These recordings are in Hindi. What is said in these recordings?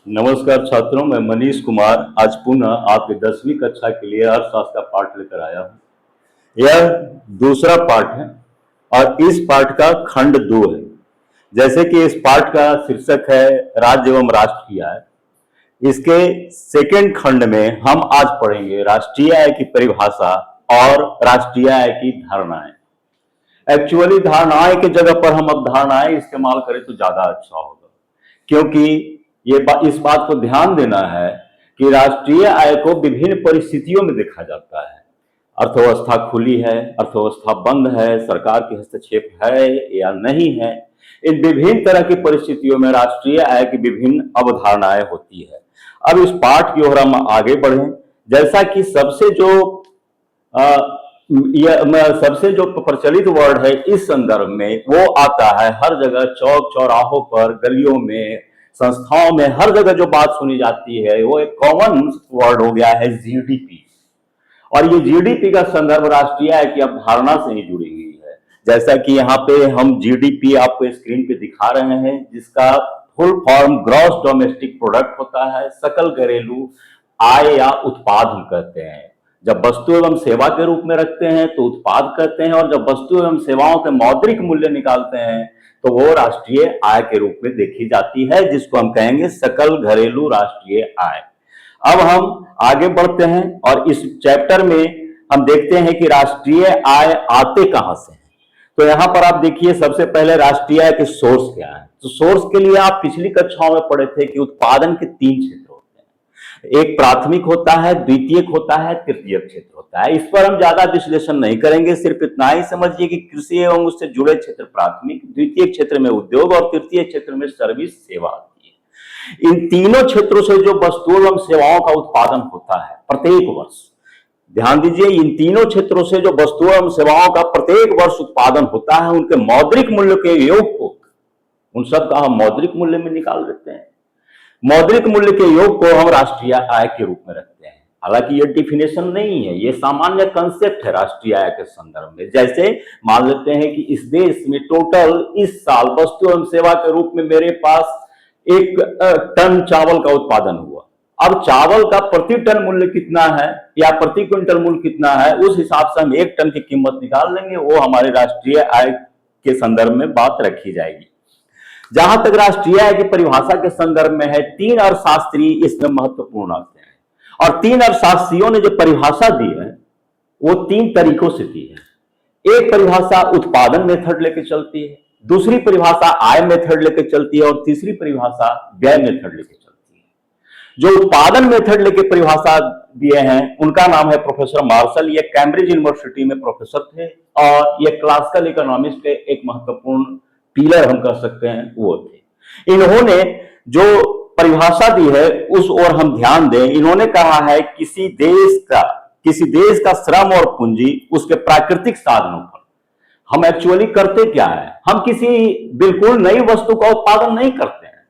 नमस्कार छात्रों, मैं मनीष कुमार आज पुनः आपके 10वीं कक्षा के लिए अर्थशास्त्र का पाठ लेकर आया हूँ। यह दूसरा पाठ है और इस पाठ का खंड 2 है। जैसे कि इस पाठ का शीर्षक है राज्य एवं राष्ट्रीय आय। इसके सेकेंड खंड में हम आज पढ़ेंगे राष्ट्रीय आय की परिभाषा और राष्ट्रीय आय की धारणाएं। एक्चुअली धारणाएं की जगह पर हम अवधारणाएं इस्तेमाल करें तो ज्यादा अच्छा होगा, क्योंकि इस बात को ध्यान देना है कि राष्ट्रीय आय को विभिन्न परिस्थितियों में देखा जाता है। अर्थव्यवस्था खुली है, अर्थव्यवस्था बंद है, सरकार के हस्तक्षेप है या नहीं है, इन विभिन्न तरह की परिस्थितियों में राष्ट्रीय आय की विभिन्न अवधारणाएं होती है। अब इस पाठ की ओर हम आगे बढ़ें। जैसा कि सबसे जो प्रचलित वर्ड है इस संदर्भ में वो आता है हर जगह, चौक चौराहों पर, गलियों में, संस्थाओं में, हर जगह जो बात सुनी जाती है वो एक कॉमन वर्ड हो गया है जीडीपी। और ये जीडीपी का संदर्भ राष्ट्रीय आय की अवधारणा से ही जुड़ी हुई है। जैसा कि यहाँ पे हम जीडीपी आपको स्क्रीन पे दिखा रहे हैं, जिसका full form gross domestic product होता है, सकल घरेलू आय या उत्पाद हम कहते हैं। जब वस्तु एवं सेवा के रूप में रखते हैं तो उत्पाद कहते हैं, और जब वस्तु एवं सेवाओं के मौद्रिक मूल्य निकालते हैं तो वो राष्ट्रीय आय के रूप में देखी जाती है, जिसको हम कहेंगे सकल घरेलू राष्ट्रीय आय। अब हम आगे बढ़ते हैं और इस चैप्टर में हम देखते हैं कि राष्ट्रीय आय आते कहां से हैं। तो यहां पर आप देखिए, सबसे पहले राष्ट्रीय आय के सोर्स क्या है। तो सोर्स के लिए आप पिछली कक्षाओं में पढ़े थे कि उत्पादन के 3 क्षेत्र होते हैं। एक प्राथमिक होता है, द्वितीयक होता है, तृतीयक क्षेत्र होता है। इस पर हम ज्यादा विश्लेषण नहीं करेंगे, सिर्फ इतना ही समझिए कि कृषि एवं उससे जुड़े क्षेत्र प्राथमिक, द्वितीय क्षेत्र में उद्योग और तृतीय क्षेत्र में सर्विस सेवा आती है। इन तीनों क्षेत्रों से जो वस्तुओं एवं सेवाओं का उत्पादन होता है प्रत्येक वर्ष, ध्यान दीजिए, इन तीनों क्षेत्रों से जो वस्तुओं एवं सेवाओं का प्रत्येक वर्ष उत्पादन होता है, उनके मौद्रिक मूल्य के योग को, उन सब का हम मौद्रिक मूल्य में निकाल देते हैं। मौद्रिक मूल्य के योग को हम राष्ट्रीय आय के रूप में रखते हैं। हालांकि ये डिफिनेशन नहीं है, ये सामान्य कंसेप्ट है राष्ट्रीय आय के संदर्भ में। जैसे मान लेते हैं कि इस देश में टोटल इस साल वस्तु एवं सेवा के रूप में मेरे पास 1 टन चावल का उत्पादन हुआ। अब चावल का प्रति टन मूल्य कितना है या प्रति क्विंटल मूल्य कितना है, उस हिसाब से हम 1 टन की कीमत निकाल लेंगे, वो हमारे राष्ट्रीय आय के संदर्भ में बात रखी जाएगी। जहां तक राष्ट्रीय आय की परिभाषा के संदर्भ में है, 3 अर्थशास्त्री इसमें महत्वपूर्ण आते हैं। और 3 अर्थशास्त्रियों ने जो परिभाषा दी है वो 3 तरीकों से दी है। एक परिभाषा उत्पादन मेथड लेके चलती है, दूसरी परिभाषा आय मेथड लेके चलती है, और तीसरी परिभाषा व्यय मेथड लेके चलती है। जो उत्पादन मेथड लेके परिभाषा दिए हैं उनका नाम है प्रोफेसर मार्शल। ये कैम्ब्रिज यूनिवर्सिटी में प्रोफेसर थे और ये क्लासिकल इकोनॉमिक्स के एक महत्वपूर्ण पिलर हम कह सकते हैं वो थे। इन्होंने जो परिभाषा दी है उस ओर हम ध्यान दें। इन्होंने कहा है किसी देश का श्रम और पूंजी उसके प्राकृतिक साधनों पर। हम एक्चुअली करते क्या है, हम किसी बिल्कुल नई वस्तु का उत्पादन नहीं करते हैं,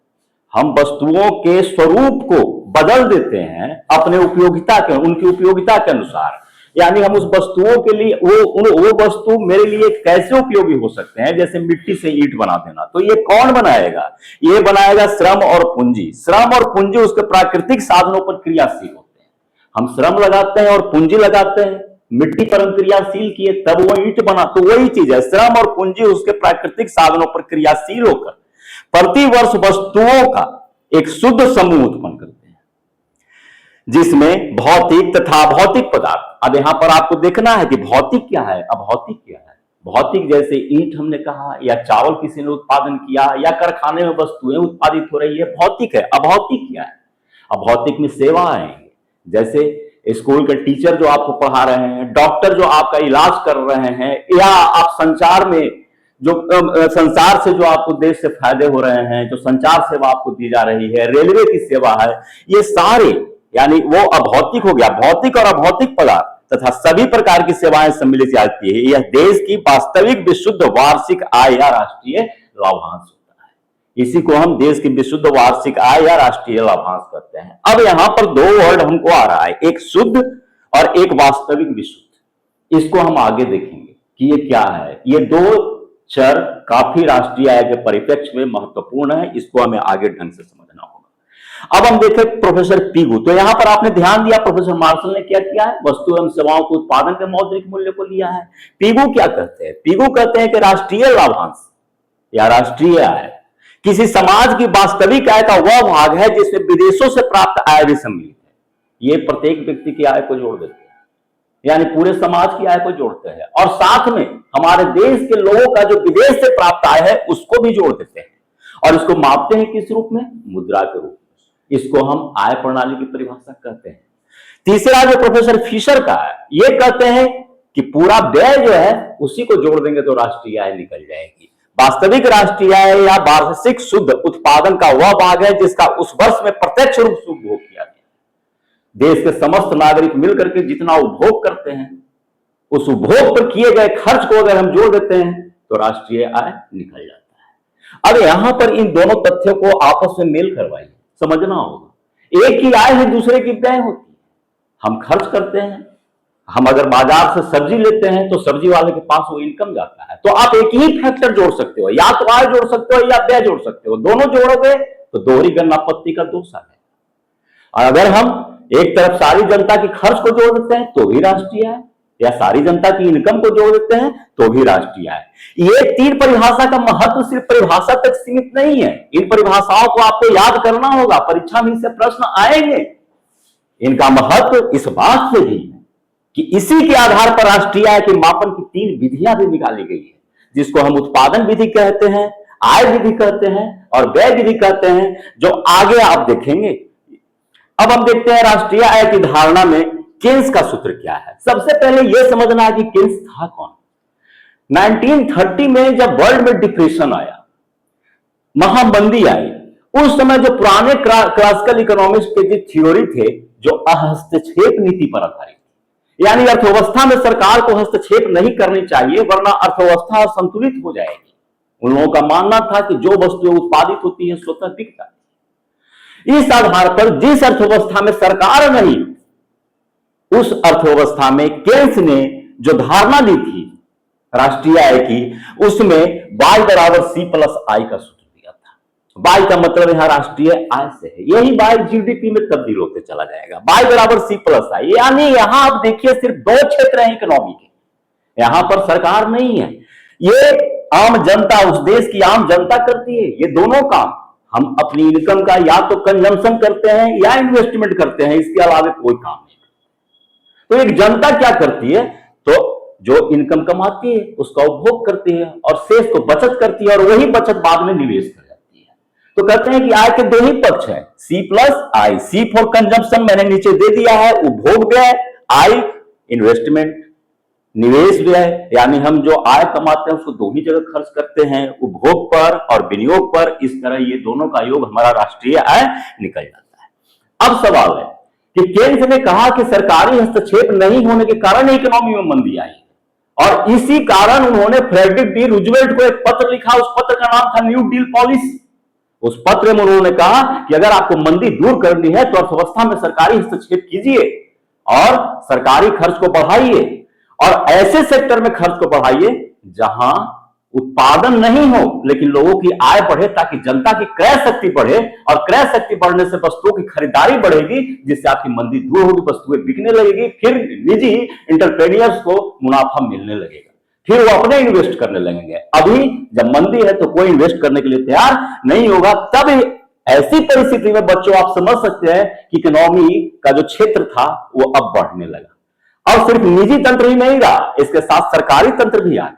हम वस्तुओं के स्वरूप को बदल देते हैं अपने उनकी उपयोगिता के अनुसार। यानी हम उस वस्तुओं के लिए वो वस्तु मेरे लिए कैसे उपयोगी हो सकते हैं, जैसे मिट्टी से ईंट बना देना, तो ये कौन बनाएगा, ये बनाएगा श्रम और पूंजी। श्रम और पूंजी उसके प्राकृतिक साधनों पर क्रियाशील होते हैं। हम श्रम लगाते हैं और पूंजी लगाते हैं, मिट्टी पर हम क्रियाशील किए तब वो ईंट बना, तो वही चीज है, श्रम और पूंजी उसके प्राकृतिक साधनों पर क्रियाशील होकर प्रतिवर्ष वस्तुओं का एक शुद्ध समूह उत्पन्न करते हैं, जिसमें भौतिक तथा अभौतिक पदार्थ। अब यहां पर आपको देखना है कि भौतिक क्या है, अभौतिक क्या है। भौतिक जैसे ईंट हमने कहा, या चावल किसी ने उत्पादन किया, या कारखाने में वस्तुएं उत्पादित हो रही है, भौतिक है। अभौतिक क्या है, अभौतिक में सेवा आएंगे, जैसे स्कूल के टीचर जो आपको पढ़ा रहे हैं, डॉक्टर जो आपका इलाज कर रहे हैं, या आप संचार में जो संचार से जो आपको देश से फायदे हो रहे हैं, जो संचार सेवा आपको दी जा रही है, रेलवे की सेवा है, ये सारे यानी वो अभौतिक हो गया। भौतिक और अभौतिक पदार्थ तथा सभी प्रकार की सेवाएं सम्मिलित जाती है। यह देश की वास्तविक विशुद्ध वार्षिक आय या राष्ट्रीय लाभांश होता है। इसी को हम देश की विशुद्ध वार्षिक आय या राष्ट्रीय लाभांश कहते हैं। अब यहां पर 2 वर्ड हमको आ रहा है, एक शुद्ध और एक वास्तविक विशुद्ध। इसको हम आगे देखेंगे कि ये क्या है। ये 2 चर काफी राष्ट्रीय आय के परिप्रेक्ष्य में महत्वपूर्ण है, इसको हमें आगे ढंग से समझना होगा। अब हम देखें प्रोफेसर पीगू, तो यहां पर आपने ध्यान दिया प्रोफेसर मार्शल ने क्या किया है, वस्तु एवं सेवाओं के उत्पादन के मौद्रिक मूल्य को लिया है। पीगू क्या कहते हैं, पीगू कहते हैं कि राष्ट्रीय लाभांश या राष्ट्रीय आय किसी समाज की वास्तविक आय का वह भाग है जिसमें विदेशों से प्राप्त आय भी सम्मिलित है। ये प्रत्येक व्यक्ति की आय को जोड़ देते हैं, यानी पूरे समाज की आय को जोड़ते हैं, और साथ में हमारे देश के लोगों का जो विदेश से प्राप्त आय है उसको भी जोड़ देते हैं, और इसको मापते हैं किस रूप में, मुद्रा के रूप में। इसको हम आय प्रणाली की परिभाषा कहते हैं। तीसरा जो प्रोफेसर फिशर का है, ये कहते हैं कि पूरा व्यय जो है उसी को जोड़ देंगे तो राष्ट्रीय आय निकल जाएगी। वास्तविक राष्ट्रीय आय या वार्षिक शुद्ध उत्पादन का वह भाग है जिसका उस वर्ष में प्रत्यक्ष रूप से उपभोग किया गया। देश के समस्त नागरिक मिलकर के जितना उपभोग करते हैं, उस उपभोग पर किए गए खर्च को अगर हम जोड़ देते हैं तो राष्ट्रीय आय निकल जाता है। अब यहां पर इन दोनों तथ्यों को आपस में मेल करवाइए, समझना होगा। एक की आय है, दूसरे की व्यय होती है। हम खर्च करते हैं, हम अगर बाजार से सब्जी लेते हैं तो सब्जी वाले के पास वो इनकम जाता है। तो आप एक ही फैक्टर जोड़ सकते हो, या तो आय जोड़ सकते हो या व्यय जोड़ सकते हो। दोनों जोड़ोगे तो दोहरी गणनापत्ति का दोष है। और अगर हम एक तरफ सारी जनता की खर्च को जोड़ देते हैं तो भी राष्ट्रीय आय, या सारी जनता की इनकम को जोड़ देते हैं तो भी राष्ट्रीय आय। ये तीन परिभाषा का महत्व सिर्फ परिभाषा तक सीमित नहीं है। इन परिभाषाओं को आपको याद करना होगा, परीक्षा में इससे प्रश्न आएंगे। इनका महत्व इस बात से भी है कि इसी के आधार पर राष्ट्रीय आय के मापन की तीन विधियां भी निकाली गई है, जिसको हम उत्पादन विधि कहते हैं, आय विधि कहते हैं और व्यय विधि कहते हैं, जो आगे आप देखेंगे। अब हम देखते हैं राष्ट्रीय आय की धारणा में केन्स का सूत्र क्या है। सबसे पहले यह समझना है कि केन्स था कौन। 1930 में जब वर्ल्ड में डिप्रेशन आया, महामंदी आई, उस समय जो पुराने क्लासिकल इकोनॉमिक्स के जो थ्योरी थे, जो हस्तक्षेप नीति पर आधारित, यानी अर्थव्यवस्था में सरकार को हस्तक्षेप नहीं करनी चाहिए वरना अर्थव्यवस्था असंतुलित हो जाएगी। उन लोगों का मानना था कि जो वस्तुएं उत्पादित होती है स्वतः बिक जाती है। इस आधार पर जिस अर्थव्यवस्था में सरकार नहीं, उस अर्थव्यवस्था में केन्स ने जो धारणा दी थी राष्ट्रीय आय की, उसमें y बराबर C प्लस I का सूत्र दिया था। y का मतलब यहां राष्ट्रीय आय से है, यही y जीडीपी में तब्दील होते चला जाएगा। y बराबर C प्लस I, यानी यहां आप देखिए सिर्फ दो क्षेत्र हैं इकोनॉमी के, यहां पर सरकार नहीं है, ये आम जनता, उस देश की आम जनता करती है। ये दोनों काम हम अपनी इनकम का या तो कंजम्पशन करते हैं या इन्वेस्टमेंट करते हैं, इसके अलावा कोई काम नहीं। तो एक जनता क्या करती है, तो जो इनकम कमाती है उसका उपभोग करती है और शेष को बचत करती है, और वही बचत बाद में निवेश कर जाती है। तो कहते हैं कि आय के दो ही पक्ष है, C plus I। C for consumption मैंने नीचे दे दिया है, उपभोग व्यय, I इन्वेस्टमेंट, निवेश व्यय, यानी हम जो आय कमाते हैं उसको दो ही जगह खर्च करते हैं, उपभोग पर और विनियोग पर। इस तरह ये दोनों का योग हमारा राष्ट्रीय आय निकल जाता है। अब सवाल है कि केन्स ने कहा कि सरकारी हस्तक्षेप नहीं होने के कारण इकोनॉमी में मंदी आई, और इसी कारण उन्होंने फ्रेडरिक डी रूजवेल्ट को एक पत्र लिखा। उस पत्र का नाम था न्यू डील पॉलिसी। उस पत्र में उन्होंने कहा कि अगर आपको मंदी दूर करनी है तो अर्थव्यवस्था में सरकारी हस्तक्षेप कीजिए और सरकारी खर्च को बढ़ाइए, और ऐसे सेक्टर में खर्च को बढ़ाइए जहां उत्पादन नहीं हो लेकिन लोगों की आय बढ़े, ताकि जनता की क्रय शक्ति बढ़े, और क्रय शक्ति बढ़ने से वस्तुओं की खरीदारी बढ़ेगी, जिससे आपकी मंदी दूर होगी, वस्तुएं बिकने लगेगी, फिर निजी इंटरप्रेन्योर्स को मुनाफा मिलने लगेगा, फिर वो अपने इन्वेस्ट करने लगेंगे। अभी जब मंदी है तो कोई इन्वेस्ट करने के लिए तैयार नहीं होगा। तब ऐसी परिस्थिति में बच्चों आप समझ सकते हैं कि इकोनॉमी का जो क्षेत्र था वो अब बढ़ने लगा, और सिर्फ निजी तंत्र ही नहीं रहा, इसके साथ सरकारी तंत्र भी आ गए।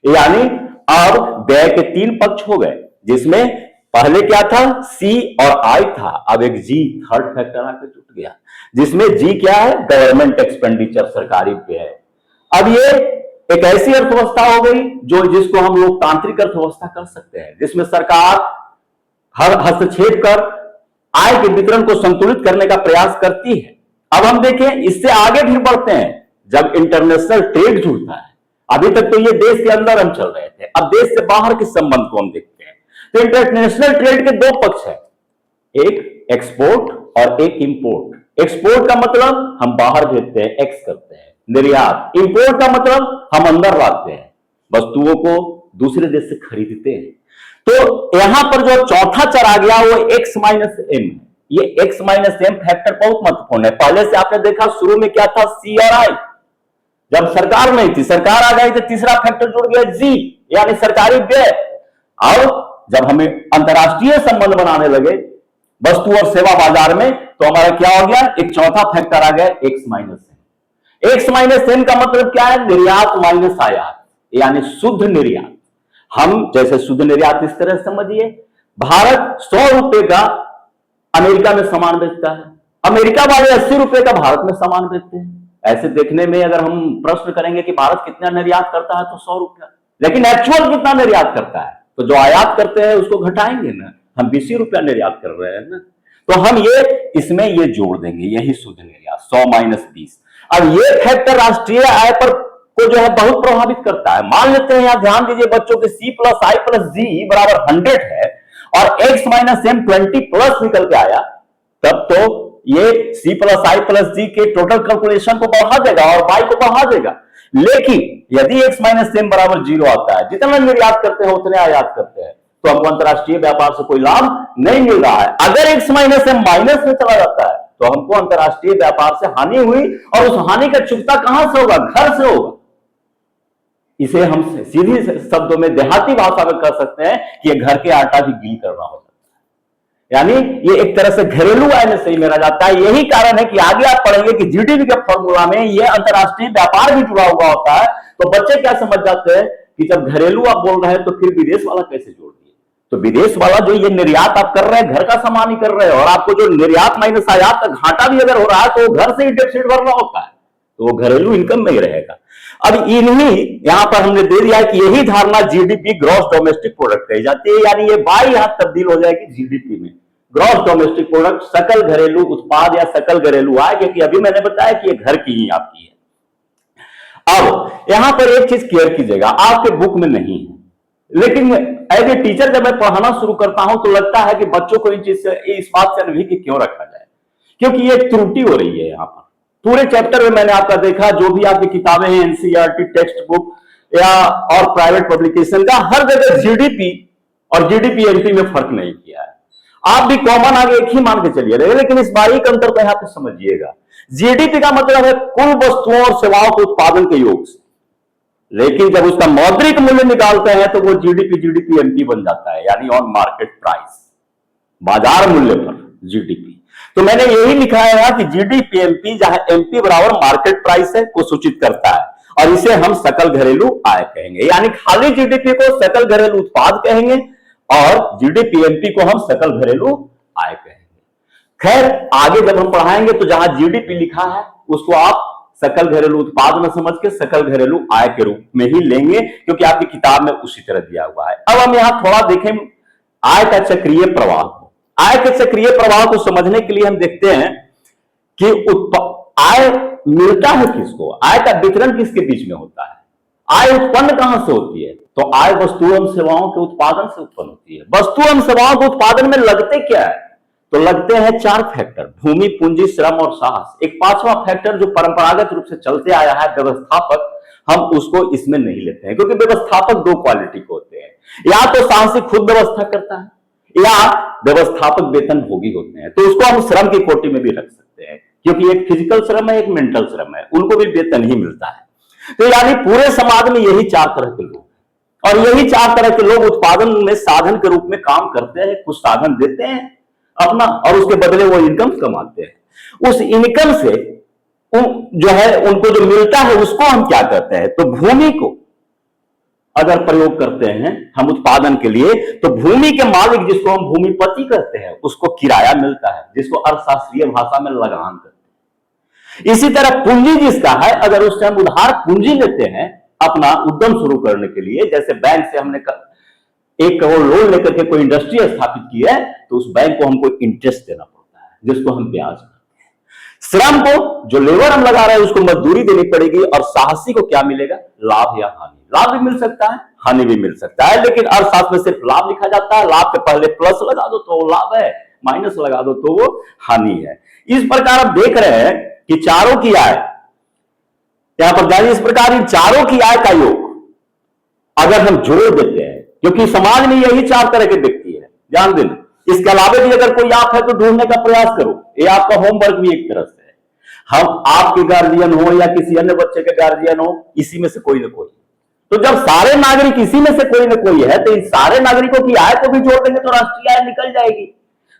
यानी अब व्यय के तीन पक्ष हो गए, जिसमें पहले क्या था, C और I था, अब एक G थर्ड फैक्टर आकर जुट गया, जिसमें G क्या है, गवर्नमेंट एक्सपेंडिचर, सरकारी व्यय। अब ये एक ऐसी अर्थव्यवस्था हो गई जिसको हम लोकतांत्रिक अर्थव्यवस्था कर सकते हैं, जिसमें सरकार हर हस्तक्षेप कर आय के वितरण को संतुलित करने का प्रयास करती है। अब हम देखें, इससे आगे भी बढ़ते हैं जब इंटरनेशनल ट्रेड जुड़ता है। अभी तक तो ये देश के अंदर हम चल रहे थे, अब देश से बाहर के संबंध को हम देखते हैं। तो इंटरनेशनल ट्रेड के दो पक्ष है, एक एक्सपोर्ट और एक इंपोर्ट। एक्सपोर्ट का मतलब हम बाहर भेजते हैं, एक्स करते हैं, निर्यात। इंपोर्ट का मतलब हम अंदर लाते हैं, वस्तुओं को दूसरे देश से खरीदते हैं। तो यहां पर जो चौथा चर आ गया वो एक्स माइनस एम है। ये x माइनस एम फैक्टर बहुत महत्वपूर्ण है। पहले से आपने देखा शुरू में क्या था, सी और आई। जब सरकार नहीं थी, सरकार आ गई तो तीसरा फैक्टर जुड़ गया जी, यानी सरकारी व्यय। और जब हमें अंतरराष्ट्रीय संबंध बनाने लगे वस्तु और सेवा बाजार में, तो हमारा क्या हो गया, एक चौथा फैक्टर आ गया X minus M. X minus M का मतलब क्या है, निर्यात माइनस आयात, यानी शुद्ध निर्यात। हम जैसे शुद्ध निर्यात इस तरह समझिए, भारत 100 रुपए का अमेरिका में सामान बेचता है, अमेरिका वाले 80 रुपए का भारत में सामान बेचते हैं। ऐसे देखने में अगर हम प्रश्न करेंगे कि भारत कितना निर्यात करता है तो 100 रुपया, लेकिन एक्चुअल कितना निर्यात करता है, तो जो आयात करते हैं उसको घटाएंगे ना, हम 20 रुपया निर्यात कर रहे हैं ना, तो हम ये इसमें ये जोड़ देंगे, यही शुद्ध निर्यात 100 माइनस 20। अब ये फैक्टर राष्ट्रीय आय पर को जो है बहुत प्रभावित करता है। मान लेते हैं, यहां ध्यान दीजिए बच्चों के C प्लस आई प्लस जी बराबर 100 है और x माइनस एम 20 प्लस निकल के आया, तब तो ये C प्लस आई प्लस जी के टोटल कैलकुलेशन को बढ़ा देगा और y को बढ़ा देगा। लेकिन यदि x माइनस एम बराबर 0 आता है, जितना निर्यात करते हैं उतने आयात करते हैं, तो हमको अंतरराष्ट्रीय व्यापार से कोई लाभ नहीं मिल रहा है। अगर x माइनस एम माइनस में चला जाता है तो हमको अंतरराष्ट्रीय व्यापार से हानि हुई, और उस हानि का चुकता कहां से होगा, घर से होगा। इसे हम सीधी शब्दों में देहाती भाषा में कह सकते हैं कि ये घर के आटा भी गील करना हो जाता है, यानी ये एक तरह से घरेलू आय में सही मेरा जाता है। यही कारण है कि आगे आप पढ़ेंगे कि जीडीपी के फॉर्मूला में ये अंतरराष्ट्रीय व्यापार भी जुड़ा हुआ होता है। तो बच्चे क्या समझ जाते हैं कि जब घरेलू आप बोल रहे हैं तो फिर विदेश वाला कैसे जोड़ दिए, तो विदेश वाला जो ये निर्यात आप कर रहे हैं घर का सामान ही कर रहे हैं, और आपको जो निर्यात माइनस आयात का घाटा भी अगर हो रहा है तो घर से ही डेफिसिट भरना होता है, तो वो घरेलू इनकम में ही रहेगा। अब इन्हीं यहां पर हमने दे दिया है कि यही धारणा जीडीपी ग्रॉस डोमेस्टिक प्रोडक्ट कही जाती है, यानी ये बाई यहां तब्दील हो जाएगी जीडीपी में, ग्रॉस डोमेस्टिक प्रोडक्ट, सकल घरेलू उत्पाद या सकल घरेलू आय, क्योंकि अभी मैंने बताया कि ये घर की ही आपकी है। अब यहां पर एक चीज क्लियर कीजिएगा, आपके बुक में नहीं है, लेकिन एज ए टीचर जब मैं पढ़ाना शुरू करता हूं तो लगता है कि बच्चों को इन चीज से, इस बात से अनभिज्ञ क्यों रखा जाए, क्योंकि ये त्रुटि हो रही है यहां पर। पूरे चैप्टर में मैंने आपका देखा, जो भी आपकी किताबें हैं एनसीईआरटी टेक्स्ट बुक या और प्राइवेट पब्लिकेशन का, हर जगह जीडीपी और जीडीपी एमपी में फर्क नहीं किया है। आप भी कॉमन आगे एक ही मान के चलिए, लेकिन इस बारीक अंतर को यहां पे समझिएगा। जीडीपी का मतलब है कुल वस्तुओं और सेवाओं के उत्पादन के योग से, लेकिन जब उसका मौद्रिक मूल्य निकालते हैं तो वो जीडीपी एमपी बन जाता है, यानी ऑन मार्केट प्राइस, बाजार मूल्य पर जीडीपी। तो मैंने यही लिखा है कि जीडीपी एमपी, जहां एमपी बराबर मार्केट प्राइस है, को सूचित करता है, और इसे हम सकल घरेलू आय कहेंगे, यानी खाली जीडीपी को सकल घरेलू उत्पाद कहेंगे और जीडीपी एमपी को हम सकल घरेलू आय कहेंगे। खैर आगे जब हम पढ़ाएंगे तो जहां जीडीपी लिखा है उसको आप सकल घरेलू उत्पाद में समझ के सकल घरेलू आय के रूप में ही लेंगे, क्योंकि आपकी किताब में उसी तरह दिया हुआ है। अब हम यहां थोड़ा देखें आय का चक्रीय प्रवाह को। आय के चक्रीय प्रवाह को समझने के लिए हम देखते हैं कि आय मिलता है किसको, आय का वितरण किसके बीच में होता है, आय उत्पन्न कहां से होती है, तो आय वस्तुओं एवं सेवाओं के उत्पादन से उत्पन्न होती है। वस्तु एवं सेवाओं के उत्पादन में लगते क्या है, तो लगते हैं 4 फैक्टर, भूमि, पूंजी, श्रम और साहस। एक 5वां फैक्टर जो परंपरागत रूप से चलते आया है व्यवस्थापक, हम उसको इसमें नहीं लेते हैं, क्योंकि व्यवस्थापक 2 क्वालिटी के होते हैं, या तो साहसी खुद व्यवस्था करता है या व्यवस्थापक वेतन भोगी होते हैं, तो उसको हम श्रम की कोटि में भी रख सकते हैं, क्योंकि एक फिजिकल श्रम है एक मेंटल श्रम है, उनको भी वेतन ही मिलता है। तो यानी पूरे समाज में यही 4 तरह के लोग, और यही 4 तरह के लोग उत्पादन में साधन के रूप में काम करते हैं, कुछ साधन देते हैं अपना और उसके बदले वो इनकम कमाते हैं। उस इनकम से जो है उनको जो मिलता है उसको हम क्या कहते हैं, तो भूमि को अगर प्रयोग करते हैं हम उत्पादन के लिए, तो भूमि के मालिक जिसको हम भूमिपति कहते हैं उसको किराया मिलता है, जिसको अर्थशास्त्रीय भाषा में लगान कहते हैं। इसी तरह पूंजी जिसका है, अगर उस टाइम उधार पूंजी लेते हैं अपना उद्यम शुरू करने के लिए, जैसे बैंक से हमने 1 करोड़ लोन लेकर के कोई इंडस्ट्री स्थापित की है, तो उस बैंक को हमको इंटरेस्ट देना पड़ता है, जिसको हम ब्याज कहते हैं। श्रम को जो लेबर हम लगा रहे हैं उसको मजदूरी देनी पड़ेगी, और साहसी को क्या मिलेगा, लाभ या हानि। लाभ भी मिल सकता है, हानि भी मिल सकता है, लेकिन अर्थशास्त्र में सिर्फ लाभ लिखा जाता है। लाभ के पहले प्लस लगा दो तो वो लाभ है, माइनस लगा दो तो वो हानि है। इस प्रकार आप देख रहे हैं कि चारों की आय यहां पर जानिए, इस प्रकार इन चारों की आय का योग अगर हम जोड़ देते हैं, क्योंकि समाज में यही 4 तरह के व्यक्ति है, ध्यान देना, इसके अलावा भी अगर कोई आप है तो ढूंढने का प्रयास करो, ये आपका होमवर्क भी एक तरह से है। हम आपके गार्जियन हो या किसी अन्य बच्चे के गार्जियन हो, इसी में से कोई ना कोई, तो जब सारे नागरिक इसी में से कोई ना कोई है, तो इन सारे नागरिकों की आय को भी जोड़ देंगे तो राष्ट्रीय आय निकल जाएगी।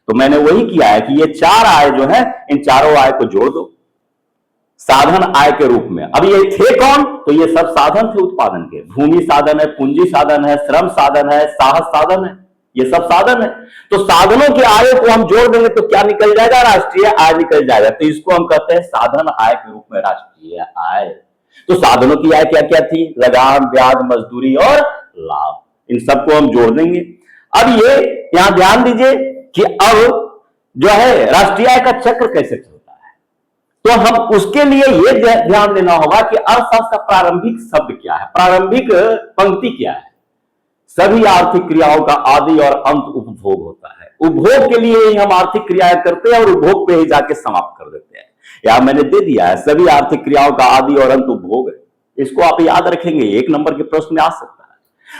तो मैंने वही किया है कि ये 4 आय जो है, इन चारों आय को जोड़ दो साधन आय के रूप में। अब ये थे कौन? तो ये सब साधन थे उत्पादन के। भूमि साधन है, पूंजी साधन है, श्रम साधन है, साहस साधन है, ये सब साधन है। तो साधनों के आय को हम जोड़ देंगे तो क्या निकल जाएगा? राष्ट्रीय आय निकल जाएगा। तो इसको हम कहते हैं साधन आय के रूप में राष्ट्रीय आय। तो साधनों की आय क्या क्या थी? लगान, ब्याज, मजदूरी और लाभ, इन सबको हम जोड़ देंगे। अब ये यहां ध्यान दीजिए कि अब जो है राष्ट्रीय आय का चक्र कैसे चलता है, तो हम उसके लिए यह ध्यान देना होगा कि अर्थशास्त्र का प्रारंभिक शब्द क्या है, प्रारंभिक पंक्ति क्या है। सभी आर्थिक क्रियाओं का आदि और अंत उपभोग होता है। उपभोग के लिए ही हम आर्थिक क्रियाएं करते हैं और उपभोग पे ही जाके समाप्त कर देते हैं। यहां मैंने दे दिया है, सभी आर्थिक क्रियाओं का आदि और अंत उपभोग है। इसको आप याद रखेंगे, 1 नंबर के प्रश्न में आ सकता है।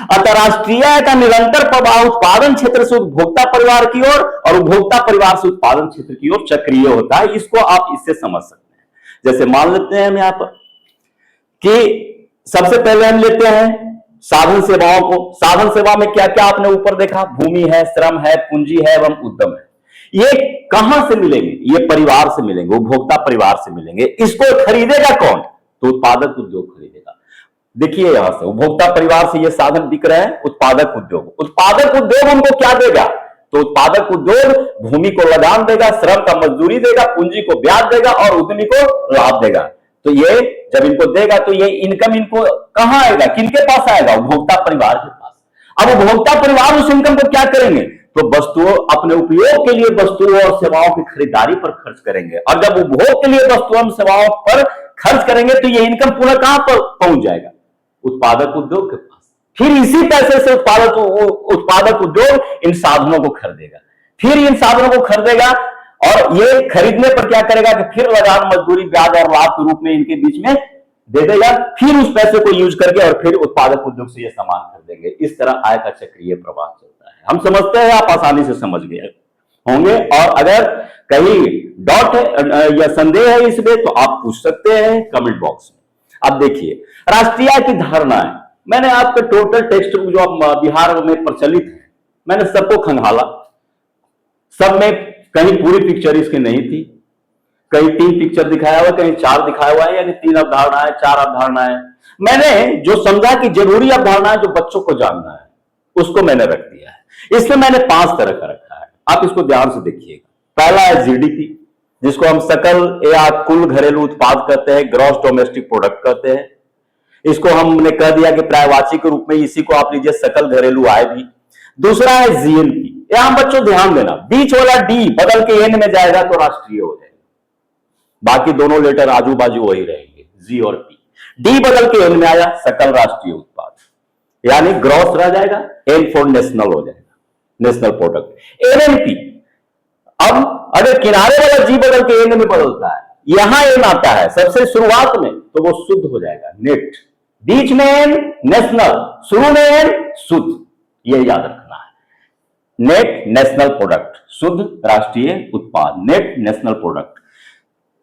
अतः राष्ट्रीय आय का निरंतर प्रवाह उत्पादन क्षेत्र से उपभोक्ता परिवार की ओर और उपभोक्ता परिवार से उत्पादन क्षेत्र की ओर चक्रीय होता है। इसको आप इससे समझ सकते हैं। जैसे मान लेते हैं हम यहां पर कि सबसे पहले हम लेते हैं साधन सेवाओं को। साधन सेवा में क्या क्या आपने ऊपर देखा? भूमि है, श्रम है, पूंजी है एवं उद्यम है। ये कहां से मिलेंगे? ये परिवार से मिलेंगे, उपभोक्ता परिवार से मिलेंगे। इसको खरीदेगा कौन? तो उत्पादक उद्योग खरीदेगा। देखिए यहां से उपभोक्ता परिवार से ये साधन बिक रहे हैं, उत्पादक उद्योग। उत्पादक उद्योग उनको क्या देगा? तो उत्पादक उद्योग भूमि को लगान देगा, श्रम का मजदूरी देगा, पूंजी को ब्याज देगा और उद्यमी को लाभ देगा। तो ये जब इनको देगा तो ये इनकम इनको कहां आएगा? किनके पास आएगा? उपभोक्ता परिवार के पास। अब उपभोक्ता परिवार उस इनकम को क्या करेंगे? तो वस्तुओं, अपने उपयोग के लिए वस्तुओं और सेवाओं की खरीदारी पर खर्च करेंगे। और जब उपभोग के लिए वस्तुओं और सेवाओं पर खर्च करेंगे तो ये इनकम पुनः कहां पर पहुंच जाएगा? उत्पादक उद्योग के पास। फिर इसी पैसे से उत्पादक उद्योग इन साधनों को खरीदेगा, फिर इन साधनों को खरीदेगा और ये खरीदने पर क्या करेगा कि फिर लगान, मजदूरी, ब्याज और लाभ के रूप में इनके बीच में दे देगा। फिर उस पैसे को यूज करके और फिर उत्पादक उद्योग से ये सामान खरीदेंगे। इस तरह आय का चक्रीय प्रवाह चलता है। हम समझते हैं, आप आसानी से समझ गए होंगे। और अगर कहीं डॉट या संदेह है इसमें तो आप पूछ सकते हैं कमेंट बॉक्स में। अब देखिए राष्ट्रीय आय की धारणा है। मैंने आपके टोटल टेक्स्ट बुक जो बिहार में प्रचलित है, मैंने सबको खंगाला। सब में कहीं पूरी पिक्चर इसकी नहीं थी, कहीं 3 पिक्चर दिखाया हुआ, कहीं 4 दिखाया हुआ है, यानी 3 अवधारणा है, 4 अवधारणा है। मैंने जो समझा कि जरूरी अवधारणा है जो बच्चों को जानना है, उसको मैंने रख दिया है। इसमें मैंने 5 तरह का रखा है, आप इसको ध्यान से देखिएगा। पहला है जीडीपी, जिसको हम सकल या कुल घरेलू उत्पाद कहते हैं, ग्रॉस डोमेस्टिक प्रोडक्ट कहते हैं। इसको हमने कह दिया कि पर्यायवाची के रूप में इसी को आप लीजिए सकल घरेलू आय भी। दूसरा है जीएनपी। यहां बच्चों ध्यान देना, बीच वाला डी बदल के एन में जाएगा तो राष्ट्रीय हो जाएगा, बाकी दोनों लेटर आजू बाजू वही रहेंगे, जी और पी। डी बदल के एन में आया, सकल राष्ट्रीय उत्पाद, यानी ग्रॉस रह जाएगा, एन फॉर नेशनल हो जाएगा, नेशनल प्रोडक्ट। एनएनपी, अब अगर किनारे वाला जी बदल के एन में बदलता है, यहां एन आता है सबसे शुरुआत में, तो वो शुद्ध हो जाएगा, नेट। बीच में एन नेशनल, शुरू में एन शुद्ध, ये याद रखना है। नेट नेशनल प्रोडक्ट, शुद्ध राष्ट्रीय उत्पाद, नेट नेशनल प्रोडक्ट।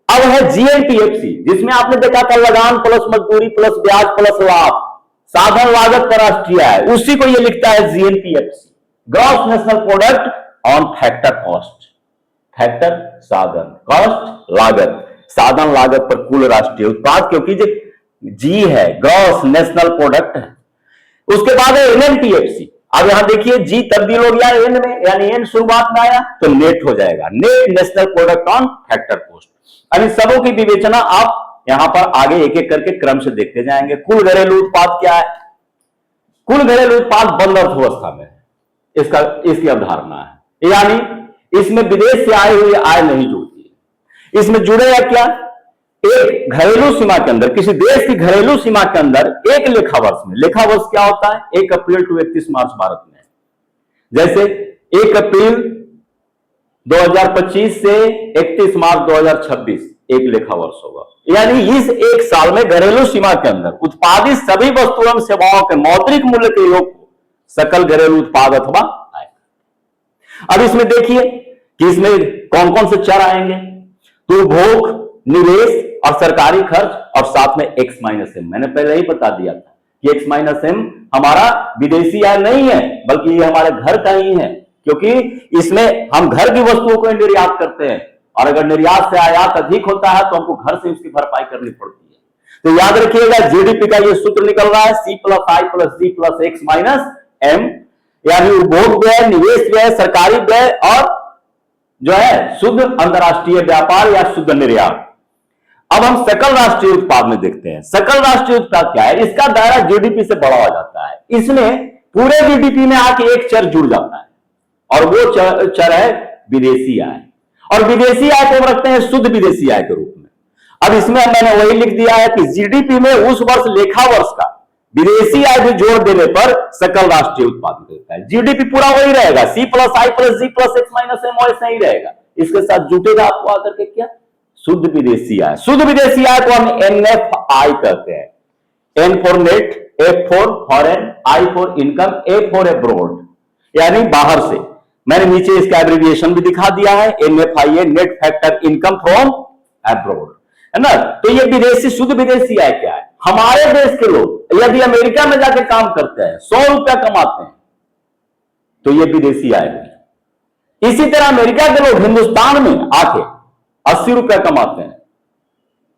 अब है जीएनपीएफसी, जिसमें आपने देखा था लगान प्लस मजदूरी प्लस ब्याज प्लस लाभ, साधन लागत पर राष्ट्रीय आय, उसी को ये लिखता है GNPFC, gross national product on factor cost. Factor साधन, कॉस्ट लागत, साधन लागत पर कुल राष्ट्रीय उत्पाद, क्योंकि जो जी है ग्रॉस नेशनल प्रोडक्ट है। उसके बाद है एनएनपीएफसी। अब यहां देखिए जी तब्दील हो गया एन में, यानी एन शुरुआत में आया तो नेट हो जाएगा, net national product on factor cost. अब इन सबों की विवेचना आप यहां पर आगे एक एक करके क्रम से देखते जाएंगे। कुल घरेलू उत्पाद क्या है? कुल घरेलू उत्पाद बंद अर्थव्यवस्था में इसकी अवधारणा है, यानी इसमें विदेश से आई हुई आय नहीं जुड़ती है। इसमें जुड़ेगा क्या? एक घरेलू सीमा के अंदर, किसी देश की घरेलू सीमा के अंदर एक लेखा वर्ष में, लेखा वर्ष क्या होता है? 1 अप्रैल टू 31 मार्च भारत में। जैसे 1 अप्रैल 2025 से 31 मार्च 2026 एक लेखा वर्ष होगा, यानी इस एक साल में घरेलू सीमा के अंदर उत्पादित सभी वस्तुओं एवं सेवाओं के मौद्रिक मूल्य के योग को सकल घरेलू उत्पाद अथवा आय। अब इसमें देखिए कि इसमें कौन कौन से चर आएंगे, तो उपभोग, निवेश और सरकारी खर्च और साथ में एक्स माइनस एम। मैंने पहले ही बता दिया था कि एक्स माइनस एम हमारा विदेशी आय नहीं है, बल्कि ये हमारे घर का ही है, क्योंकि इसमें हम घर की वस्तुओं को निर्यात करते हैं और अगर निर्यात से आयात अधिक होता है तो हमको घर से उसकी भरपाई करनी पड़ती है। तो याद रखिएगा जीडीपी का ये सूत्र निकल रहा है C plus I plus D plus X minus M, यानी उपभोग व्यय, निवेश व्यय, सरकारी व्यय और जो है शुद्ध अंतरराष्ट्रीय व्यापार या शुद्ध निर्यात। अब हम सकल राष्ट्रीय उत्पाद में देखते हैं। सकल राष्ट्रीय उत्पाद क्या है? इसका दायरा जीडीपी से बड़ा हो जाता है। इसमें पूरे जीडीपी में आके एक चर जुड़ जाता है और वो चर है विदेशी आय, और विदेशी आय को रखते हैं शुद्ध विदेशी आय के रूप में। अब इसमें मैंने वही लिख दिया है कि जीडीपी में उस वर्ष लेखा वर्ष का विदेशी आय भी जोड़ देने पर सकल राष्ट्रीय उत्पाद होता है। जीडीपी पूरा वही रहेगा, सी plus I plus ji plus X minus M, वैसा ही रहेगा। इसके साथ जुटेगा आपको आकर के क्या? शुद्ध विदेशी आय। शुद्ध विदेशी आय को हम एनएफआई कहते हैं। N for net, F for foreign, I for income, A for abroad, यानी बाहर से। मैंने नीचे इसका एब्रिविएशन भी दिखा दिया है, NFI, net factor income from abroad, है ना। तो ये विदेशी, शुद्ध विदेशी आय क्या है? हमारे देश के लोग यदि अमेरिका में जाके काम करते हैं, 100 रुपया कमाते हैं, तो ये विदेशी आय हुई। इसी तरह अमेरिका के लोग हिंदुस्तान में आके 80 रुपया कमाते हैं,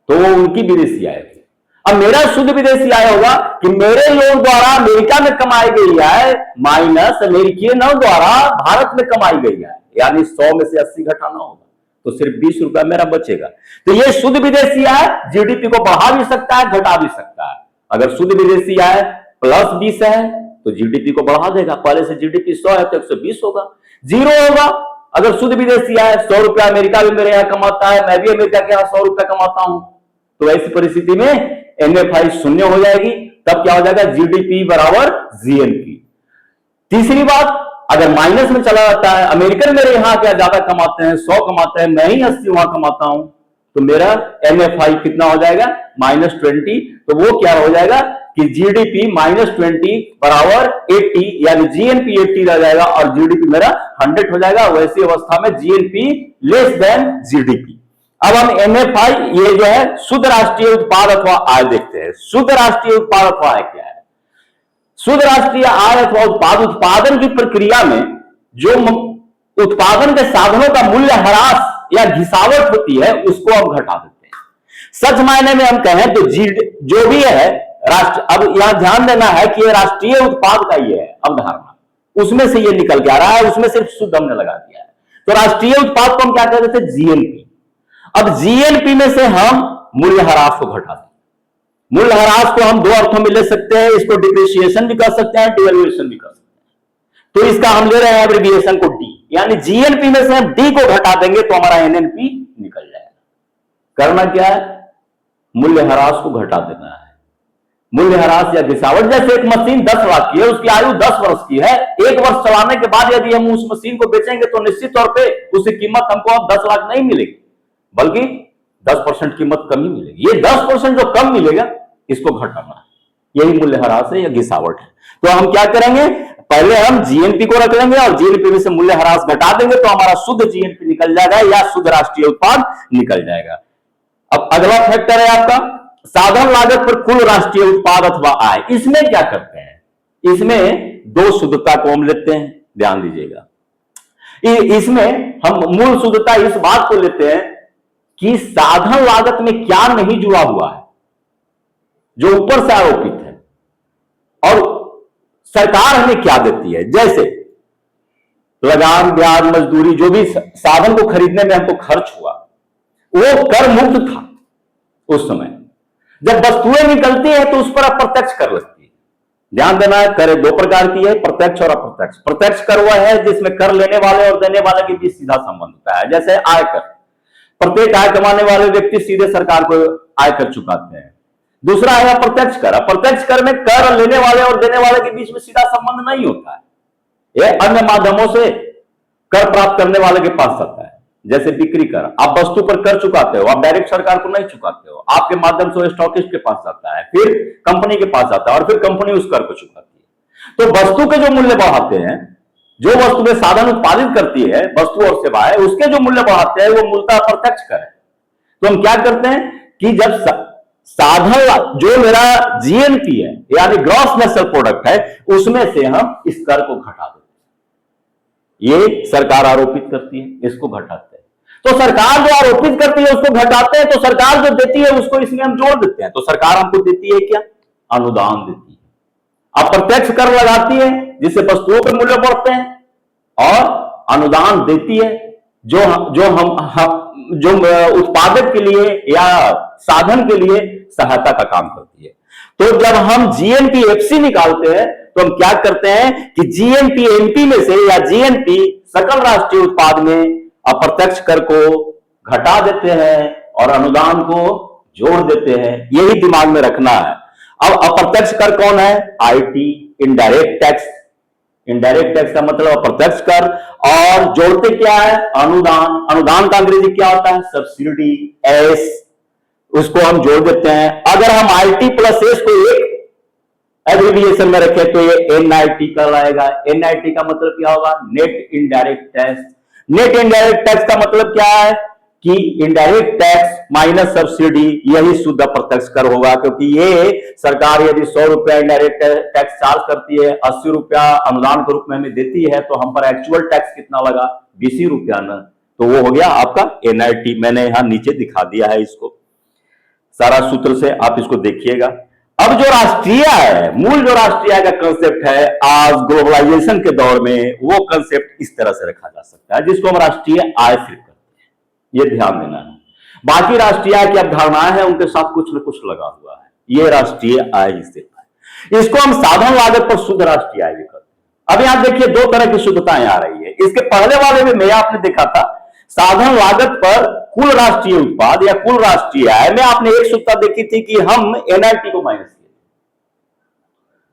तो वो उनकी विदेशी आय थी। अब मेरा शुद्ध विदेशी आय होगा कि मेरे लोग द्वारा अमेरिका में कमाई गई आय माइनस अमेरिकियों द्वारा भारत में कमाई गई आय, यानी 100 में से 80 घटाना होगा, तो सिर्फ 20 रुपया मेरा बचेगा। तो ये शुद्ध विदेशी आय जीडीपी को बढ़ा भी सकता है, घटा भी सकता है। अगर शुद्ध विदेशी आय प्लस 20 है तो जीडीपी को बढ़ा देगा। पहले से जीडीपी 100 है तो 120 होगा। 0 होगा अगर शुद्ध विदेशी आय 100 रुपया अमेरिका भी मेरे यहां कमाता है, मैं भी अमेरिका के यहां 100 रुपया कमाता हूं, तो ऐसी परिस्थिति में एनएफआई शून्य हो जाएगी। तब क्या हो जाएगा? जीडीपी बराबर जीएनपी। तीसरी बात, अगर माइनस में चला जाता है, अमेरिकन मेरे यहां क्या ज्यादा कमाते हैं, 100 कमाते हैं, मैं ही 80 वहां कमाता हूं, तो मेरा एनएफआई कितना हो जाएगा? -20। तो वो क्या हो जाएगा कि जीडीपी -20 बराबर 80, यानी जीएनपी 80 रह जाएगा और जीडीपी मेरा 100 हो जाएगा। वैसी अवस्था में जीएनपी लेस देन जीडीपी। अब हम एनएफआई, ये जो है शुद्ध राष्ट्रीय उत्पाद अथवा आय देखते हैं। शुद्ध राष्ट्रीय उत्पाद अथवा आय क्या है? शुद्ध राष्ट्रीय आय अथवा उत्पाद, उत्पादन की प्रक्रिया में जो उत्पादन के साधनों का मूल्य ह्रास या घिसावट होती है, उसको हम घटा देते हैं। सच मायने में हम कहें तो जो भी है राष्ट्र, अब यहां ध्यान देना है कि ये राष्ट्रीय उत्पाद का ये है अवधारणा, उसमें से ये निकल के आ रहा है, उसमें सिर्फ शुद्ध हमने लगा दिया है। तो राष्ट्रीय उत्पाद को हम क्या कहते थे? जीएनपी। अब जीएनपी में से हम मूल्य ह्रास को घटा दें। मूल्य ह्रास को हम दो अर्थों में ले सकते हैं, इसको डिप्रिसिएशन भी कर सकते हैं, डिवैल्यूएशन भी कर सकते हैं। तो इसका हम ले रहे हैं एब्रिविएशन को डी, यानी जीएनपी में से हम डी को घटा देंगे तो हमारा एनएनपी निकल जाएगा। करना क्या है? मूल्य ह्रास को घटा देना है। मूल्य ह्रास या घिसावट, जैसे एक मशीन 10 लाख की है, उसकी आयु 10 वर्ष की है, 1 वर्ष चलाने के बाद यदि हम उस मशीन को बेचेंगे तो निश्चित तौर पर उसकी कीमत हमको अब 10 लाख नहीं मिलेगी, बल्कि 10% कीमत कम ही मिलेगी। ये 10% जो कम मिलेगा, इसको घटाना है, यही मूल्य ह्रास है या घिसावट है। तो हम क्या करेंगे? पहले हम जीएनपी को रख लेंगे और जीएनपी में से मूल्य ह्रास घटा देंगे तो हमारा शुद्ध जीएनपी निकल जाएगा या शुद्ध राष्ट्रीय उत्पाद निकल जाएगा। अब अगला फैक्टर है आपका साधन लागत पर कुल राष्ट्रीय उत्पाद अथवा आय। इसमें क्या करते हैं? इसमें दो शुद्धता को हम लेते हैं, ध्यान दीजिएगा। इसमें हम मूल शुद्धता इस बात को लेते हैं कि साधन लागत में क्या नहीं जुड़ा हुआ है जो ऊपर से आरोपित है, और सरकार हमें क्या देती है। जैसे लगान, ब्याज, मजदूरी, जो भी साधन को खरीदने में हमको खर्च हुआ, वो कर मुक्त था उस समय। जब वस्तुएं निकलती है तो उस पर अप्रत्यक्ष कर लगती है। ध्यान देना है, कर दो प्रकार की है, प्रत्यक्ष और अप्रत्यक्ष। प्रत्यक्ष कर वह है जिसमें कर लेने वाले और देने वाले के बीच सीधा संबंध होता है, जैसे आयकर। प्रत्येक आय कमाने वाले व्यक्ति सीधे सरकार को आयकर चुकाते हैं। दूसरा है अप्रत्यक्ष कर। अप्रत्यक्ष कर में कर लेने वाले और देने वाले के बीच में सीधा संबंध नहीं होता है, यह अन्य माध्यमों से कर प्राप्त करने वाले के पास आता है। जैसे बिक्री कर, आप वस्तु पर कर चुकाते हो, आप डायरेक्ट सरकार को नहीं चुकाते हो, आपके माध्यम से स्टॉकिस्ट के पास जाता है, फिर कंपनी के पास जाता है और फिर कंपनी उस कर को चुकाती है। तो वस्तु के जो मूल्य बढ़ाते हैं जो वस्तु में साधन उत्पादित करती है, वस्तु और सेवाएं, उसके जो मूल्य बढ़ाते हैं वो मूलतः अप्रत्यक्ष कर है। तो हम क्या करते हैं कि जब साधन जो मेरा जीएनपी है यानी ग्रॉस नेशनल प्रोडक्ट है, उसमें से हम इस कर को घटा देते हैं। ये सरकार आरोपित करती है, इसको घटाते हैं। तो सरकार जो आरोपित करती है उसको घटाते हैं, तो सरकार जो देती है उसको इसमें हम जोड़ देते हैं। तो सरकार हमको देती है क्या? अनुदान देती है। अप्रत्यक्ष कर लगाती है जिससे वस्तुओं के मूल्य बढ़ते हैं, और अनुदान देती है जो जो उत्पादक के लिए या साधन के लिए सहायता का काम करती है। तो जब हम जीएनपीएफसी निकालते हैं तो हम क्या करते हैं कि जीएनपीएमपी में से या जीएनपी सकल राष्ट्रीय उत्पाद में अप्रत्यक्ष कर को घटा देते हैं और अनुदान को जोड़ देते हैं। यही दिमाग में रखना है। अब अप्रत्यक्ष कर कौन है? IT, indirect tax. Indirect tax का मतलब अप्रत्यक्ष कर, और जोड़ते क्या है? अनुदान। अनुदान का अंग्रेजी क्या होता है? सब्सिडी, एस, उसको हम जोड़ देते हैं। अगर हम आईटी प्लस एस को एक एब्रिविएशन में रखें तो ये एनआईटी कहलाएगा। एनआईटी का मतलब क्या होगा? Net indirect tax. Net indirect tax का मतलब क्या है कि इनडायरेक्ट टैक्स माइनस सब्सिडी, यही शुद्ध अप्रत्यक्ष कर होगा। क्योंकि ये सरकार यदि 100 रुपया इनडायरेक्ट टैक्स चार्ज करती है, 80 रुपया अनुदान के रूप में हमें देती है, तो हम पर एक्चुअल टैक्स कितना लगा? 20 रुपया ना। तो वो हो गया आपका एनआईटी। मैंने यहां नीचे दिखा दिया है इसको सारा सूत्र से, आप इसको देखिएगा। अब जो राष्ट्रीय है, मूल जो राष्ट्रीय का कंसेप्ट है, आज ग्लोबलाइजेशन के दौर में वो कंसेप्ट इस तरह से रखा जा सकता है, जिसको हम राष्ट्रीय आय सिर्फ करते हैं। ये ध्यान देना है। बाकी राष्ट्रीय आय की अवधारणाएं हैं, उनके साथ कुछ न कुछ लगा हुआ है। ये राष्ट्रीय आय जिसे है, इसको हम साधन लागत पर शुद्ध राष्ट्रीय आय भी करते हैं। अब यहां देखिए दो तरह की शुद्धताएं आ रही है। इसके पहले वाले में मैं आपने देखा था साधन लागत पर कुल राष्ट्रीय उत्पाद या कुल राष्ट्रीय आय में आपने एक शुद्धता देखी थी कि हम एनआईटी को माइनस किए।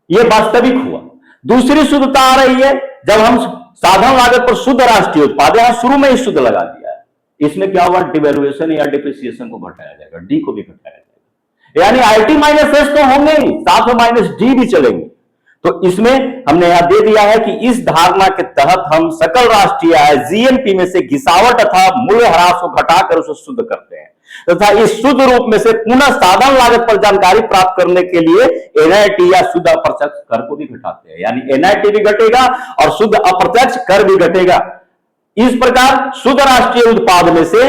यह वास्तविक हुआ। दूसरी शुद्धता आ रही है जब हम साधन लागत पर शुद्ध राष्ट्रीय उत्पाद, यहां शुरू में ही शुद्ध लगा दिया है। इसमें क्या होगा? डिवैल्यूएशन या डिप्रिसिएशन को घटाया जाएगा, डी को भी घटाया जाएगा। यानी आईटी माइनस एस तो होंगे ही, साथ में माइनस डी भी चलेंगे। तो इसमें हमने यहां दे दिया है कि इस धारणा के तहत हम सकल राष्ट्रीय आय जीएनपी में से घिसावट अथवा मूल्य ह्रास को घटाकर उसे शुद्ध करते हैं तथा इस शुद्ध रूप में से पुनः साधन लागत पर जानकारी प्राप्त करने के लिए एनआईटी या शुद्ध अप्रत्यक्ष कर को भी घटाते हैं। यानी एनआईटी भी घटेगा और शुद्ध अप्रत्यक्ष कर भी घटेगा। इस प्रकार शुद्ध राष्ट्रीय उत्पाद में से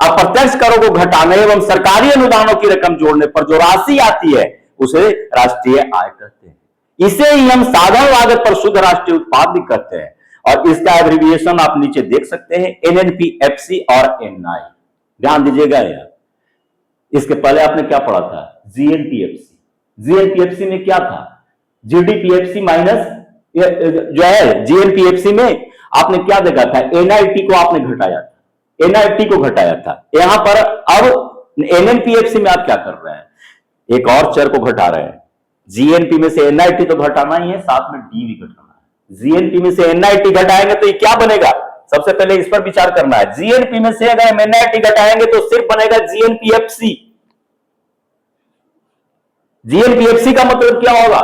अप्रत्यक्ष करों को घटाने एवं सरकारी अनुदानों की रकम जोड़ने पर जो राशि आती है उसे राष्ट्रीय आय कहते हैं। इसे ही हम साधन लागत पर शुद्ध राष्ट्रीय उत्पाद भी कहते हैं, और इसका एब्रिविएशन आप नीचे देख सकते हैं, एनएनपीएफसी और एनआई। ध्यान दीजिएगा यार, इसके पहले आपने क्या पढ़ा था? जीएनपीएफसी। जीएनपीएफसी में क्या था? जीडीपीएफसी माइनस जो है जीएनपीएफसी में आपने क्या देखा था? एनआईटी को आपने घटाया था, एनआईटी को घटाया था। यहां पर अब एनएनपीएफसी में आप क्या कर रहे हैं? एक और चर को घटा रहे हैं। जीएनपी में से एनआईटी तो घटाना ही है, साथ में डी भी घटाना है। जीएनपी में से एनआईटी घटाएंगे तो ये क्या बनेगा? सबसे पहले इस पर विचार करना है। जीएनपी में से अगर हम एनआईटी घटाएंगे तो सिर्फ बनेगा जीएनपीएफसी। जीएनपीएफसी का मतलब क्या होगा?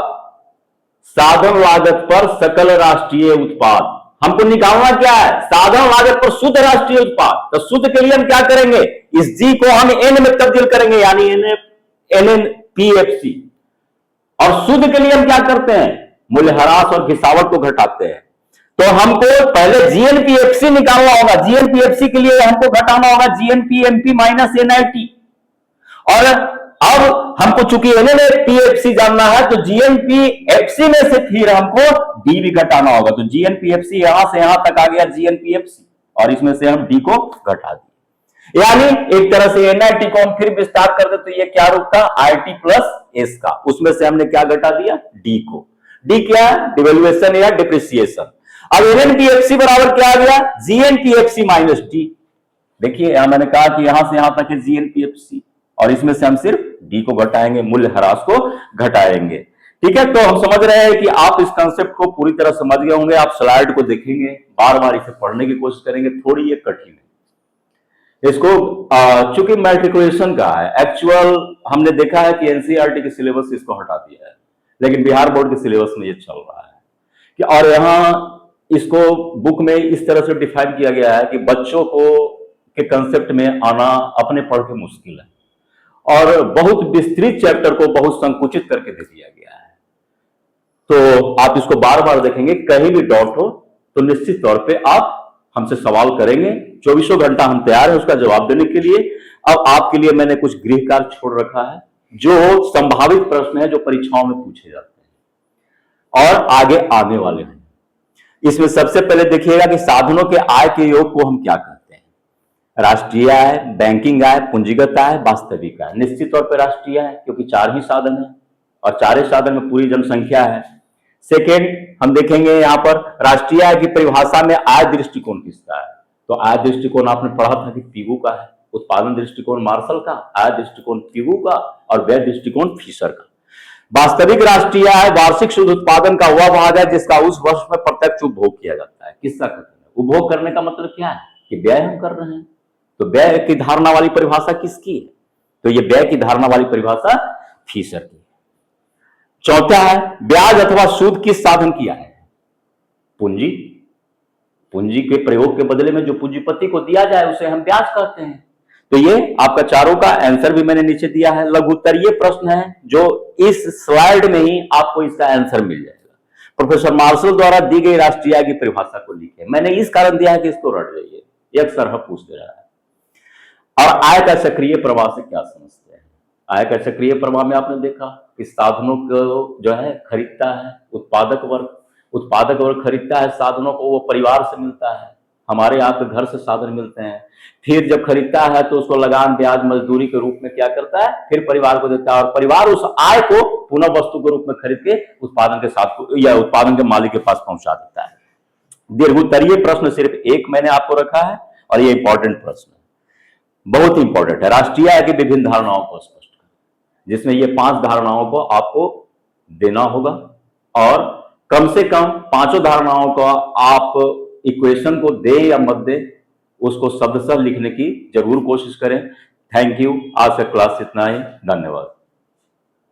साधन लागत पर सकल राष्ट्रीय उत्पाद। हमको निकालना क्या है? साधन लागत पर शुद्ध राष्ट्रीय उत्पाद। तो शुद्ध के लिए हम क्या करेंगे? इस जी को हम एन में तब्दील करेंगे, यानी एनएनपीएफसी। और शुद्ध के लिए हम क्या करते हैं? मूल्य ह्रास और घिसावट को घटाते हैं। तो हमको पहले जीएनपीएफसी निकालना होगा। जीएनपीएफसी के लिए हमको घटाना होगा जीएनपीएमपी माइनस एनआईटी। और अब हमको चूंकि एनएनपीएफसी जानना है तो जीएनपीएफसी में से फिर हमको डी भी घटाना होगा। तो जीएनपीएफसी यहां से यहां तक आ गया जीएनपीएफसी, और इसमें से हम डी को घटा दिए। यानी एक तरह से एनआईटी को हम फिर विस्तार कर दे तो ये क्या रूप था? आईटी प्लस एस का। उसमें से हमने क्या घटा दिया? डी को। डी क्या है? डिवैल्यूएशन या डिप्रिसिएशन। अब एनएनपीएफसी बराबर क्या आ गया? जीएनपीएफसी माइनस डी। देखिए यहां मैंने कहा कि यहां से यहां तक है जीएनपीएफसी, और इसमें से हम सिर्फ डी को घटाएंगे, मूल्य ह्रास को घटाएंगे। ठीक है, तो हम समझ रहे हैं कि आप इस कंसेप्ट को पूरी तरह समझ गए होंगे। आप स्लाइड को देखेंगे, बार बार इसे पढ़ने की कोशिश करेंगे। थोड़ी ये कठिन है इसको, चूंकि मैट्रिकुलेशन का है। एक्चुअल हमने देखा है कि एनसीईआरटी के सिलेबस से इसको हटा दिया है, लेकिन बिहार बोर्ड के सिलेबस में ये चल रहा है कि और यहां इसको बुक में इस तरह से डिफाइन किया गया है कि बच्चों को के कंसेप्ट में आना अपने पढ़ के मुश्किल है, और बहुत विस्तृत चैप्टर को बहुत संकुचित करके दे दिया गया है। तो आप इसको बार बार देखेंगे, कहीं भी डाउट हो तो निश्चित तौर पे आप हमसे सवाल करेंगे। 24 घंटा हम तैयार हैं उसका जवाब देने के लिए। अब आपके लिए मैंने कुछ गृह कार्य छोड़ रखा है, जो संभावित प्रश्न है जो परीक्षाओं में पूछे जाते हैं और आगे आने वाले हैं। इसमें सबसे पहले देखिएगा कि साधनों के आय के योग को हम क्या कहते हैं। राष्ट्रीय आय, बैंकिंग आय, पूंजीगत आय, वास्तविक आय। निश्चित तौर पर राष्ट्रीय आय, क्योंकि 4 ही साधन है और 4 ही साधन में पूरी जनसंख्या है। सेकेंड, हम देखेंगे यहां पर राष्ट्रीय आय की परिभाषा में आय दृष्टिकोण किसका है। तो आय दृष्टिकोण आपने पढ़ा था कि पीगू का है, उत्पादन दृष्टिकोण मार्शल का, आय दृष्टिकोण पीगू का और व्यय दृष्टिकोण फिशर का। वास्तविक राष्ट्रीय आय वार्षिक शुद्ध उत्पादन का वह भाग है जिसका उस वर्ष में प्रत्यक्ष उपभोग किया जाता है। किसका कहते हैं? उपभोग करने का मतलब क्या है कि व्यय हम कर रहे हैं। तो व्यय की धारणा वाली परिभाषा किसकी है? तो ये व्यय की धारणा वाली परिभाषा फिशर की है। चौथा है ब्याज अथवा सूद किस साधन की आय है? पूंजी। पूंजी के प्रयोग के बदले में जो पूंजीपति को दिया जाए उसे हम ब्याज कहते हैं। तो ये आपका चारों का आंसर भी मैंने नीचे दिया है। लघुत्तरीय प्रश्न है जो इस स्लाइड में ही आपको इसका आंसर मिल जाएगा। प्रोफेसर मार्शल द्वारा दी गई राष्ट्रीय आय की परिभाषा को लिखे। मैंने इस कारण दिया है कि इसको रट जाइए, एक सरह पूछ दे रहा है। और आय का सक्रिय प्रवाह से क्या समझते हैं? आय का सक्रिय प्रवाह में आपने देखा कि साधनों को जो है खरीदता है उत्पादक वर्ग खरीदता है साधनों को, वो परिवार से मिलता है। हमारे यहाँ पे घर से साधन मिलते हैं, फिर जब खरीदता है तो उसको लगान, ब्याज, मजदूरी के रूप में क्या करता है, फिर परिवार को देता है और परिवार उस आय को पुनः वस्तु के रूप में खरीद के उत्पादन के साथ या उत्पादन के मालिक के पास पहुंचा देता है। दीर्घोत्तरीय प्रश्न सिर्फ एक मैंने आपको रखा है और ये इंपॉर्टेंट प्रश्न है, बहुत इंपॉर्टेंट है। राष्ट्रीय आय की विभिन्न धारणाओं को स्पष्ट करें, जिसमें ये 5 धारणाओं को आपको देना होगा और कम से कम 5 धारणाओं का आप इक्वेशन को दे या मत दे, उसको शब्दशः लिखने की जरूर कोशिश करें। Thank you. आज का क्लास इतना ही। धन्यवाद।